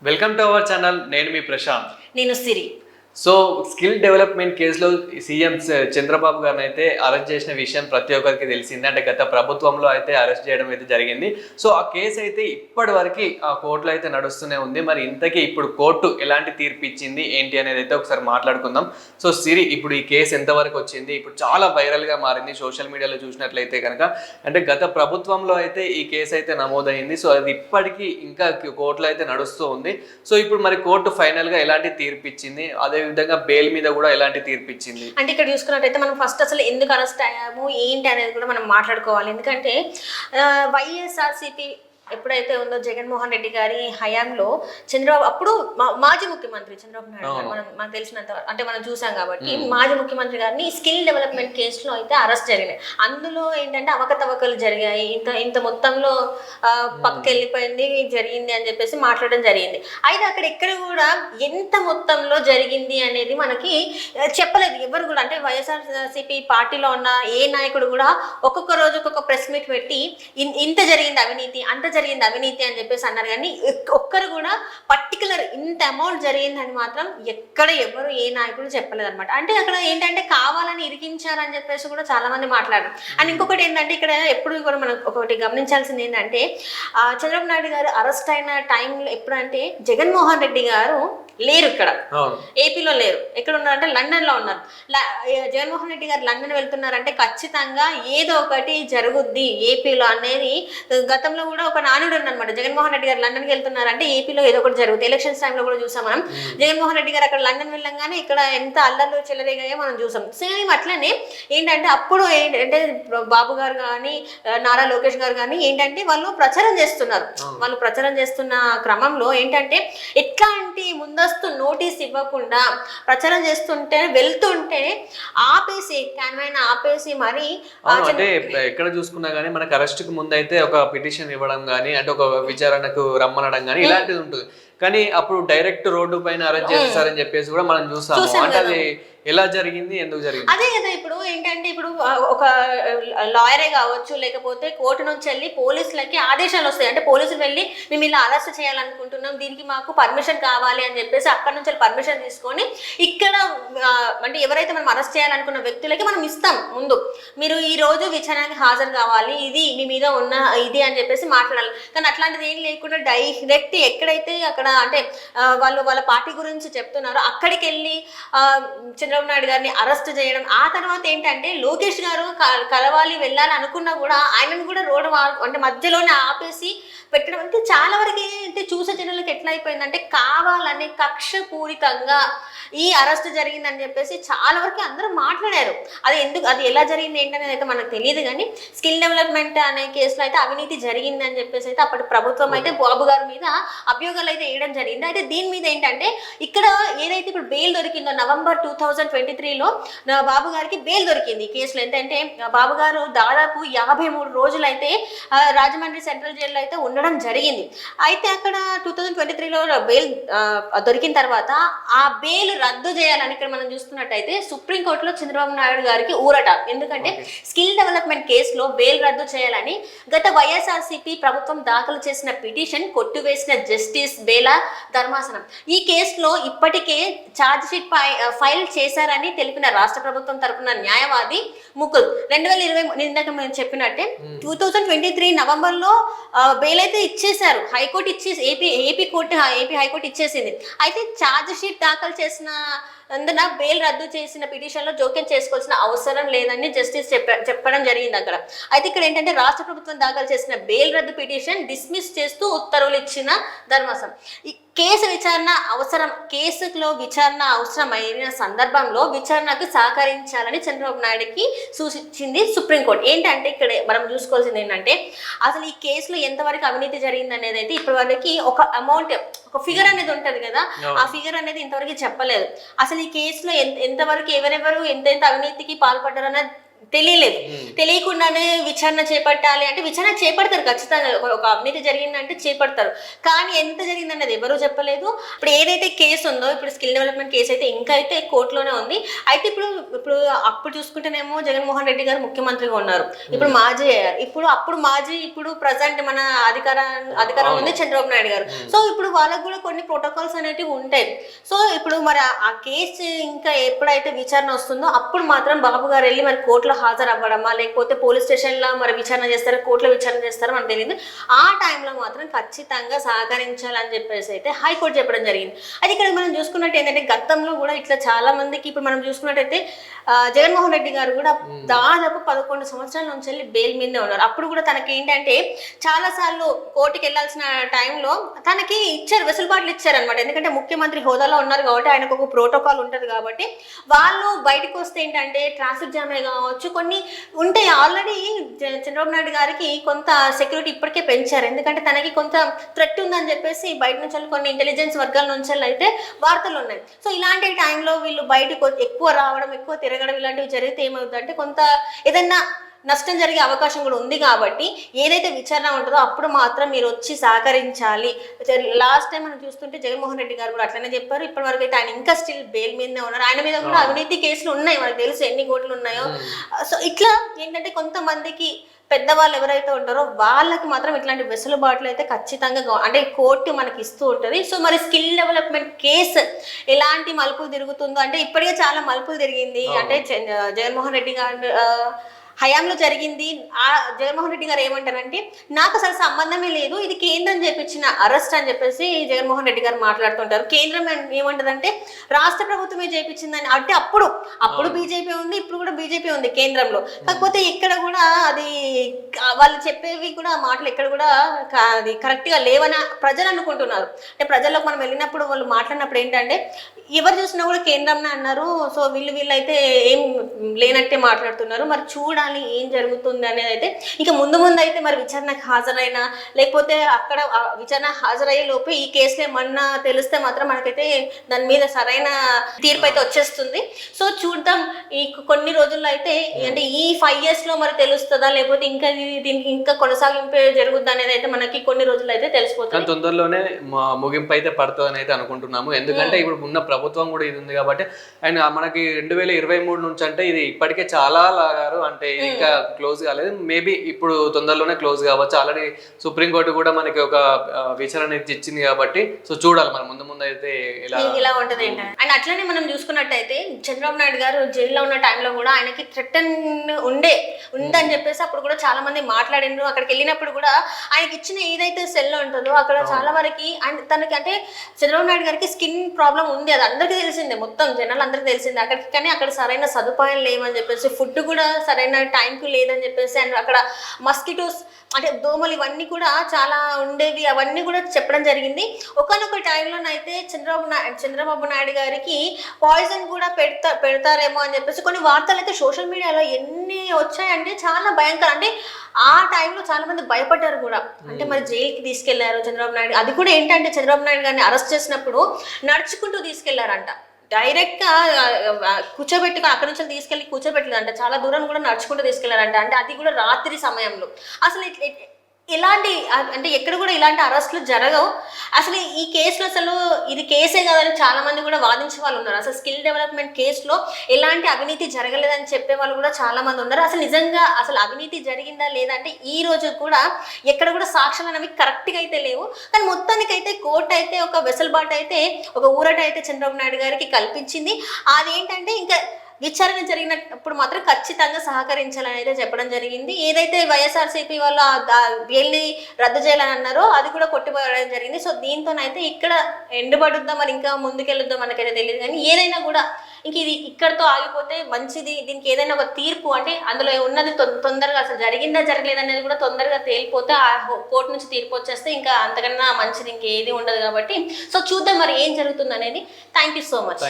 Welcome to our channel. నేను మీ ప్రశాంత్. నేను సిరి. So skill development కేసులో సీఎం చంద్రబాబు గారిని అయితే అరెస్ట్ చేసిన విషయం ప్రతి ఒక్కరికి తెలిసింది. అంటే గత ప్రభుత్వంలో అయితే అరెస్ట్ చేయడం అయితే జరిగింది. సో ఆ కేసు అయితే ఇప్పటి వరకు ఆ కోర్టులో అయితే నడుస్తూనే ఉంది. మరి ఇంతకీ ఇప్పుడు కోర్టు ఎలాంటి తీర్పు ఇచ్చింది ఏంటి అనేది అయితే ఒకసారి మాట్లాడుకుందాం. సో సిరి, ఇప్పుడు ఈ కేసు ఎంతవరకు వచ్చింది? ఇప్పుడు చాలా వైరల్గా మారింది సోషల్ మీడియాలో చూసినట్లయితే కనుక. అంటే గత ప్రభుత్వంలో అయితే ఈ కేసు అయితే నమోదైంది. సో అది ఇప్పటికీ ఇంకా కోర్టులో అయితే నడుస్తూ ఉంది. సో ఇప్పుడు మరి కోర్టు ఫైనల్గా ఎలాంటి తీర్పు ఇచ్చింది, అదే విధంగా బెయిల్ మీద కూడా ఎలాంటి తీర్పు ఇచ్చింది? అంటే ఇక్కడ చూసుకున్నట్టయితే మనం ఫస్ట్ అసలు ఎందుకు అరెస్ట్ అయ్యాము ఏంటి అనేది కూడా మనం మాట్లాడుకోవాలి. ఎందుకంటే వైఎస్ఆర్సీపీ ఎప్పుడైతే ఉందో జగన్మోహన్ రెడ్డి గారి హయాంలో చంద్రబాబు, అప్పుడు మాజీ ముఖ్యమంత్రి చంద్రబాబు నాయుడు గారు, మనకు తెలిసినంత అంటే మనం చూసాం కాబట్టి మాజీ ముఖ్యమంత్రి గారిని స్కిల్ డెవలప్మెంట్ కేసులో అయితే అరెస్ట్ జరిగినాయి. అందులో ఏంటంటే అవకతవకలు జరిగాయి, ఇంత మొత్తంలో పక్కకి వెళ్ళిపోయింది జరిగింది అని చెప్పేసి మాట్లాడడం జరిగింది. అయితే అక్కడ ఎక్కడ కూడా ఎంత మొత్తంలో జరిగింది అనేది మనకి చెప్పలేదు ఎవరు కూడా. అంటే వైఎస్ఆర్సీపీ పార్టీలో ఉన్న ఏ నాయకుడు కూడా ఒక్కొక్క రోజు ఒక్కొక్క ప్రెస్ మీట్ పెట్టి ఇంత జరిగింది అవినీతి, అంత జరిగింది అవినీతి అని చెప్పేసి అన్నారు. కానీ ఒక్కరు కూడా పర్టికులర్ ఇంత అమౌంట్ జరిగిందని మాత్రం ఎక్కడ ఎవరు ఏ నాయకుడు చెప్పలేదు అనమాట. అంటే అక్కడ ఏంటంటే కావాలని ఇరికించారని చెప్పేసి కూడా చాలా మంది మాట్లాడారు. అండ్ ఇంకొకటి ఏంటంటే ఇక్కడ ఎప్పుడు కూడా మనం ఒకటి గమనించాల్సింది ఏంటంటే చంద్రబాబు నాయుడు గారు అరెస్ట్ అయిన టైంలో ఎప్పుడంటే జగన్మోహన్ రెడ్డి గారు లేరు, ఇక్కడ ఏపీలో లేరు. ఎక్కడ ఉన్నారంటే లండన్ లో ఉన్నారు. జగన్మోహన్ రెడ్డి గారు లండన్ వెళ్తున్నారంటే ఖచ్చితంగా ఏదో ఒకటి జరుగుద్ది ఏపీలో అనేది గతంలో కూడా ఒక నానుడు ఉందన్నమాట. జగన్మోహన్ రెడ్డి గారు లండన్కి వెళ్తున్నారంటే ఏపీలో ఏదో ఒకటి జరుగుతుంది. ఎలక్షన్స్ టైంలో కూడా చూసాం మనం. జగన్మోహన్ రెడ్డి గారు అక్కడ లండన్ వెళ్ళంగానే ఇక్కడ ఎంత అల్లర్లు చెలరేగాయో మనం చూసాం. సేమ్ అట్లనే ఏంటంటే అప్పుడు ఏంటంటే బాబు గారు కానీ నారా లోకేష్ గారు కానీ ఏంటంటే వాళ్ళు ప్రచారం చేస్తున్నారు. వాళ్ళు ప్రచారం చేస్తున్న క్రమంలో ఏంటంటే ఎట్లాంటి ముందస్తు నోటీస్ ఇవ్వకుండా ప్రచారం చేస్తుంటే వెళ్తుంటే ఆపేసి క్యాన్వైన్ ఆపేసి మరి అంటే ఎక్కడ చూసుకున్నా గానీ మనకు అరెస్ట్ కు ముందు అయితే ఒక పిటిషన్ ఇవ్వడం గానీ, అంటే ఒక విచారణకు రమ్మనడం గానీ ఇలాంటిది ఉంటుంది. కానీ అప్పుడు డైరెక్ట్ రోడ్డు పైన అరెస్ట్ చేస్తారని చెప్పేసి కూడా మనం చూసాము. అంటే అది ఎలా జరిగింది, ఎందుకు జరిగింది? అదే కదా. ఇప్పుడు ఏంటంటే ఇప్పుడు ఒక లాయరే కావచ్చు, లేకపోతే కోర్టు నుంచి వెళ్ళి పోలీసులకి ఆదేశాలు వస్తాయి. అంటే పోలీసులు వెళ్ళి మేము ఇలా అరెస్ట్ చేయాలనుకుంటున్నాం, దీనికి మాకు పర్మిషన్ కావాలి అని చెప్పేసి అక్కడ నుంచి పర్మిషన్ తీసుకొని ఇక్కడ అంటే ఎవరైతే మనం అరెస్ట్ చేయాలనుకున్న వ్యక్తులకి మనం ఇస్తాం ముందు, మీరు ఈ రోజు విచారణకి హాజరు కావాలి, ఇది మీ మీద ఉన్న ఇది అని చెప్పేసి మాట్లాడాలి. కానీ అట్లాంటిది ఏం లేకుండా డైరెక్ట్ ఎక్కడైతే అక్కడ అంటే వాళ్ళు వాళ్ళ పార్టీ గురించి చెప్తున్నారో అక్కడికి వెళ్ళి చంద్రబాబు నాయుడు గారిని అరెస్ట్ చేయడం. ఆ తర్వాత ఏంటంటే లోకేష్ గారు కలవాలి వెళ్ళాలి అనుకున్నా కూడా ఆయనను కూడా రోడ్డు అంటే మధ్యలోనే ఆపేసి పెట్టడం. అంటే చాలా వరకు అంటే చూసే జనాలకు ఎట్లా అయిపోయిందంటే కావాలని కక్షపూరితంగా ఈ అరెస్ట్ జరిగిందని చెప్పేసి చాలా వరకు అందరూ మాట్లాడారు. అది ఎందుకు, అది ఎలా జరిగింది ఏంటనేది అయితే మనకు తెలియదు. కానీ స్కిల్ డెవలప్మెంట్ అనే కేసులో అయితే అవినీతి జరిగింది అని చెప్పేసి అయితే అప్పటి ప్రభుత్వం అయితే బాబు గారి మీద అభియోగాలు అయితే వేయడం జరిగింది. అయితే దీని మీద ఏంటంటే ఇక్కడ ఏదైతే ఇప్పుడు బెయిల్ దొరికిందో నవంబర్ 2023లో బాబు గారికి బెయిల్ దొరికింది ఈ కేసులో. ఏంటంటే బాబు గారు దాదాపు 53 రోజులు అయితే రాజమండ్రి సెంట్రల్ జైల్లో అయితే ఉండడం జరిగింది. అయితే అక్కడ 2023లో బెయిల్ దొరికిన తర్వాత ఆ బెయిల్ రద్దు చేయాలని ఇక్కడ మనం చూస్తున్నట్టయితే సుప్రీంకోర్టులో చంద్రబాబు నాయుడు గారికి ఊరట. ఎందుకంటే స్కిల్ డెవలప్మెంట్ కేసులో బెయిల్ రద్దు చేయాలని గత వైఎస్ఆర్సీపీ ప్రభుత్వం దాఖలు చేసిన పిటిషన్ కొట్టివేసిన జస్టిస్ బేలా ధర్మాసనం ఈ కేసులో ఇప్పటికే ఛార్జ్ షీట్ ఫైల్ చేశారని తెలిపిన రాష్ట్ర ప్రభుత్వం తరపున న్యాయవాది ముకుల్ 2020 ఇందాక మేము చెప్పినట్టే 2023 నవంబర్లో బెయిల్ అయితే ఇచ్చేశారు. హైకోర్టు ఇచ్చేసి ఏపీ హైకోర్టు ఇచ్చేసింది. అయితే ఛార్జ్ షీట్ దాఖలు చేసిన అందున బెయిల్ రద్దు చేసిన పిటిషన్లో జోక్యం చేసుకోవాల్సిన అవసరం లేదని జస్టిస్ చెప్పడం జరిగింది అక్కడ. అయితే ఇక్కడ ఏంటంటే రాష్ట్ర ప్రభుత్వం దాఖలు చేసిన బెయిల్ రద్దు పిటిషన్ డిస్మిస్ చేస్తూ ఉత్తర్వులు ఇచ్చిన ధర్మాసనం ఈ కేసు విచారణ అవసరం, కేసులో విచారణ అవసరమైన సందర్భంలో విచారణకు సహకరించాలని చంద్రబాబు నాయుడుకి సూచించింది సుప్రీంకోర్టు. ఏంటంటే ఇక్కడ మనం చూసుకోవాల్సింది ఏంటంటే అసలు ఈ కేసులో ఎంతవరకు అవినీతి జరిగింది అనేది అయితే ఇప్పటి వరకు ఒక అమౌంట్, ఒక ఫిగర్ అనేది ఉంటది కదా, ఆ ఫిగర్ అనేది ఇంతవరకు చెప్పలేదు. అసలు ఈ కేసులో ఎంతవరకు ఎవరెవరు ఎంతెంత అవినీతికి పాల్పడ్డారన్న తెలియలేదు. తెలియకుండానే విచారణ చేపట్టాలి అంటే విచారణ చేపడతారు ఖచ్చితంగా, ఒక అవినీతి జరిగిందంటే చేపడతారు. కానీ ఎంత జరిగిందంటే అది ఎవరూ చెప్పలేదు. ఇప్పుడు ఏదైతే కేసు ఉందో, ఇప్పుడు స్కిల్ డెవలప్మెంట్ కేసు అయితే ఇంకా అయితే కోర్టులోనే ఉంది. అయితే ఇప్పుడు అప్పుడు చూసుకుంటేనేమో జగన్మోహన్ రెడ్డి గారు ముఖ్యమంత్రిగా ఉన్నారు, ఇప్పుడు మాజీ అయ్యారు. అప్పుడు మాజీ, ఇప్పుడు ప్రజెంట్ మన అధికారం ఉంది చంద్రబాబు నాయుడు గారు. సో ఇప్పుడు వాళ్ళకు కూడా కొన్ని ప్రోటోకాల్స్ అనేటివి ఉంటాయి. సో ఇప్పుడు మరి ఆ కేసు ఇంకా ఎప్పుడైతే విచారణ వస్తుందో అప్పుడు మాత్రం బాబు గారు వెళ్ళి మరి కోర్టులో హాజరవ్వడమా, లేకపోతే పోలీస్ స్టేషన్లో మరి విచారణ చేస్తారా, కోర్టులో విచారణ చేస్తారో మనకు తెలియదు. ఆ టైంలో మాత్రం ఖచ్చితంగా సహకరించాలని చెప్పేసి అయితే హైకోర్టు చెప్పడం జరిగింది. అది ఇక్కడ మనం చూసుకున్నట్టు ఏంటంటే గతంలో కూడా ఇట్లా చాలా మందికి, ఇప్పుడు మనం చూసుకున్నట్టయితే జగన్మోహన్ రెడ్డి గారు కూడా దాదాపు 11 సంవత్సరాల నుంచి వెళ్ళి బెయిల్ మీదే ఉన్నారు. అప్పుడు కూడా తనకి ఏంటంటే చాలా సార్లు కోర్టుకి వెళ్ళాల్సిన టైంలో తనకి వెసులుబాట్లు ఇచ్చారనమాట. ఎందుకంటే ముఖ్యమంత్రి హోదాలో ఉన్నారు కాబట్టి ఆయనకు ఒక ప్రోటోకాల్ ఉంటుంది కాబట్టి వాళ్ళు బయటకు వస్తే ఏంటంటే ట్రాఫిక్ జామ్ కావచ్చు, కొన్ని ఉంటాయి. ఆల్రెడీ చంద్రబాబు నాయుడు గారికి కొంత సెక్యూరిటీ ఇప్పటికే పెంచారు, ఎందుకంటే తనకి కొంత థ్రెట్ ఉందని చెప్పేసి బయట నుంచి కొన్ని ఇంటెలిజెన్స్ వర్గాల నుంచి అయితే వార్తలు ఉన్నాయి. సో ఇలాంటి టైంలో వీళ్ళు బయటకు ఎక్కువ రావడం, ఎక్కువ తిరగడం ఇలాంటివి జరిగితే ఏమవుతుందంటే కొంత ఏదైనా నష్టం జరిగే అవకాశం కూడా ఉంది. కాబట్టి ఏదైతే విచారణ ఉంటుందో అప్పుడు మాత్రం మీరు వచ్చి సహకరించాలి. లాస్ట్ టైం మనం చూస్తుంటే జగన్మోహన్ రెడ్డి గారు కూడా అట్లనే చెప్పారు. ఇప్పటి వరకు అయితే ఆయన ఇంకా స్టిల్ బెయిల్ మీదనే ఉన్నారు. ఆయన మీద కూడా అవినీతి కేసులు ఉన్నాయి, మనకు తెలుసు ఎన్ని కోట్లు ఉన్నాయో. సో ఇట్లా ఏంటంటే కొంతమందికి పెద్దవాళ్ళు ఎవరైతే ఉంటారో వాళ్ళకి మాత్రం ఇట్లాంటి వెసులుబాట్లు అయితే ఖచ్చితంగా అంటే కోర్టు మనకి ఇస్తూ ఉంటుంది. సో మరి స్కిల్ డెవలప్మెంట్ కేసు ఎలాంటి మలుపులు తిరుగుతుందో, అంటే ఇప్పటికే చాలా మలుపులు తిరిగింది. అంటే జగన్మోహన్ రెడ్డి గారు హయాంలో జరిగింది. ఆ జగన్మోహన్ రెడ్డి గారు ఏమంటారంటే నాకు అసలు సంబంధమే లేదు, ఇది కేంద్రం చేపించిన అరెస్ట్ అని చెప్పేసి జగన్మోహన్ రెడ్డి గారు మాట్లాడుతుంటారు. కేంద్రం ఏమంటదంటే రాష్ట్ర ప్రభుత్వమే చేపించిందని. అంటే అప్పుడు బీజేపీ ఉంది, ఇప్పుడు కూడా బీజేపీ ఉంది కేంద్రంలో. కాకపోతే ఇక్కడ కూడా అది వాళ్ళు చెప్పేవి కూడా మాటలు ఎక్కడ కూడా అది కరెక్ట్గా లేవని ప్రజలు అనుకుంటున్నారు. అంటే ప్రజల్లోకి మనం వెళ్ళినప్పుడు వాళ్ళు మాట్లాడినప్పుడు ఏంటంటే ఎవరు చూసినా కూడా కేంద్రంనే అన్నారు. సో వీళ్ళైతే ఏం లేనట్టే మాట్లాడుతున్నారు. మరి చూడాలి ఏం జరుగుతుంది అనేది అయితే. ఇంకా ముందు అయితే మరి విచారణకు హాజరైనా లేకపోతే అక్కడ విచారణ హాజరయ్యే లోపు ఈ కేసులో ఏమన్నా తెలిస్తే మాత్రం మనకైతే దాని మీద సరైన తీర్పు అయితే వచ్చేస్తుంది. సో చూద్దాం ఈ కొన్ని రోజుల్లో అయితే, అంటే ఈ 5 years లో మరి తెలుస్తుందా లేకపోతే ఇంకా దీనికి ఇంకా కొనసాగింపు జరుగుద్దా అనేది అయితే మనకి కొన్ని రోజుల్లో అయితే తెలిసిపోతుంది. తొందరలోనే ముగింపు అయితే పడుతుందని అయితే అనుకుంటున్నాము. ఎందుకంటే ఇప్పుడు ఉన్న ప్రభుత్వం కూడా ఇది ఉంది కాబట్టి. అండ్ మనకి 2023 నుంచి అంటే ఇది ఇప్పటికే చాలా లాగారు, అంటే ఇది ఇంకా క్లోజ్ కాలేదు. మేబీ ఇప్పుడు తొందరలోనే క్లోజ్ కావచ్చు. ఆల్రెడీ సుప్రీంకోర్టు కూడా మనకి ఒక విచారణ ఇచ్చింది కాబట్టి. సో చూడాలి మరి ముందు అయితే ఇలా ఉంటది ఏంటంటే. అండ్ అట్లనే మనం చూసుకున్నట్టయితే చంద్రబాబు నాయుడు గారు జైల్లో ఉన్న టైంలో కూడా ఆయనకి థ్రెటన్ ఉందని చెప్పేసి అప్పుడు కూడా చాలా మంది మాట్లాడిండ్రు. అక్కడికి వెళ్ళినప్పుడు కూడా ఆయనకి ఇచ్చిన ఏదైతే సెల్ ఉంటుందో అక్కడ చాలా వరకు తనకి అంటే చంద్రబాబు నాయుడు గారికి స్కిన్ ప్రాబ్లం ఉంది, అది అందరికీ తెలిసిందే, మొత్తం జనాలు అందరికీ తెలిసిందే. అక్కడికి కానీ అక్కడ సరైన సదుపాయాలు లేవని చెప్పేసి, ఫుడ్ కూడా సరైన టైంకి లేదని చెప్పేసి, అండ్ అక్కడ మస్కిటోస్ అంటే దోమలు ఇవన్నీ కూడా చాలా ఉండేవి, అవన్నీ కూడా చెప్పడం జరిగింది. ఒకనొక టైంలోనైతే చంద్రబాబు నాయుడు గారికి పాయిజన్ కూడా పెడతారేమో అని చెప్పేసి కొన్ని వార్తలు అయితే సోషల్ మీడియాలో ఎన్ని వచ్చాయంటే చాలా భయంకరం. అంటే ఆ టైంలో చాలా మంది భయపడ్డారు కూడా. అంటే మరి జైలుకి తీసుకెళ్లారు చంద్రబాబు నాయుడు. అది కూడా ఏంటంటే చంద్రబాబు నాయుడు గారిని అరెస్ట్ చేసినప్పుడు నడుచుకుంటూ తీసుకెళ్లారంట, డైరెక్ట్ గా కూర్చోబెట్టుకుని అక్కడి నుంచి తీసుకెళ్లి కూర్చోబెట్టలేదంట, చాలా దూరం కూడా నడుచుకుంటూ తీసుకెళ్లారంట. అంటే అది కూడా రాత్రి సమయంలో. అసలు ఇలాంటి అంటే ఎక్కడ కూడా ఇలాంటి అరెస్టులు జరగవు. అసలు ఈ కేసులో అసలు ఇది కేసే కాదని చాలా మంది కూడా వాదించే వాళ్ళు ఉన్నారు. అసలు స్కిల్ డెవలప్మెంట్ కేసులో ఎలాంటి అవినీతి జరగలేదని చెప్పే వాళ్ళు కూడా చాలా మంది ఉన్నారు. అసలు నిజంగా అసలు అవినీతి జరిగిందా లేదా అంటే ఈ రోజు కూడా ఎక్కడ కూడా సాక్ష్యాలు అనేవి కరెక్ట్గా అయితే లేవు. కానీ మొత్తానికైతే కోర్టు అయితే ఒక వెసులుబాటు అయితే, ఒక ఊరట అయితే చంద్రబాబు నాయుడు గారికి కల్పించింది. అదేంటంటే ఇంకా విచారణ జరిగినప్పుడు మాత్రం ఖచ్చితంగా సహకరించాలని అయితే చెప్పడం జరిగింది. ఏదైతే వైఎస్ఆర్సీపీ వాళ్ళు వెళ్ళి రద్దు చేయాలని అన్నారో అది కూడా కొట్టిపోయడం జరిగింది. సో దీంతోనైతే ఇక్కడ ఎండుబడుద్దాం, మరి ఇంకా ముందుకెళ్ళొద్దాం మనకైతే తెలియదు. కానీ ఏదైనా కూడా ఇంక ఇది ఇక్కడతో ఆగిపోతే మంచిది. దీనికి ఏదైనా ఒక తీర్పు అంటే అందులో ఉన్నది తొందరగా అసలు జరిగిందా జరగలేదనేది కూడా తొందరగా తేలిపోతే ఆ కోర్టు నుంచి తీర్పు వచ్చేస్తే ఇంకా అంతకన్నా మంచిది ఇంకేది ఉండదు కాబట్టి. సో చూద్దాం మరి ఏం జరుగుతుంది అనేది. Thank you so much.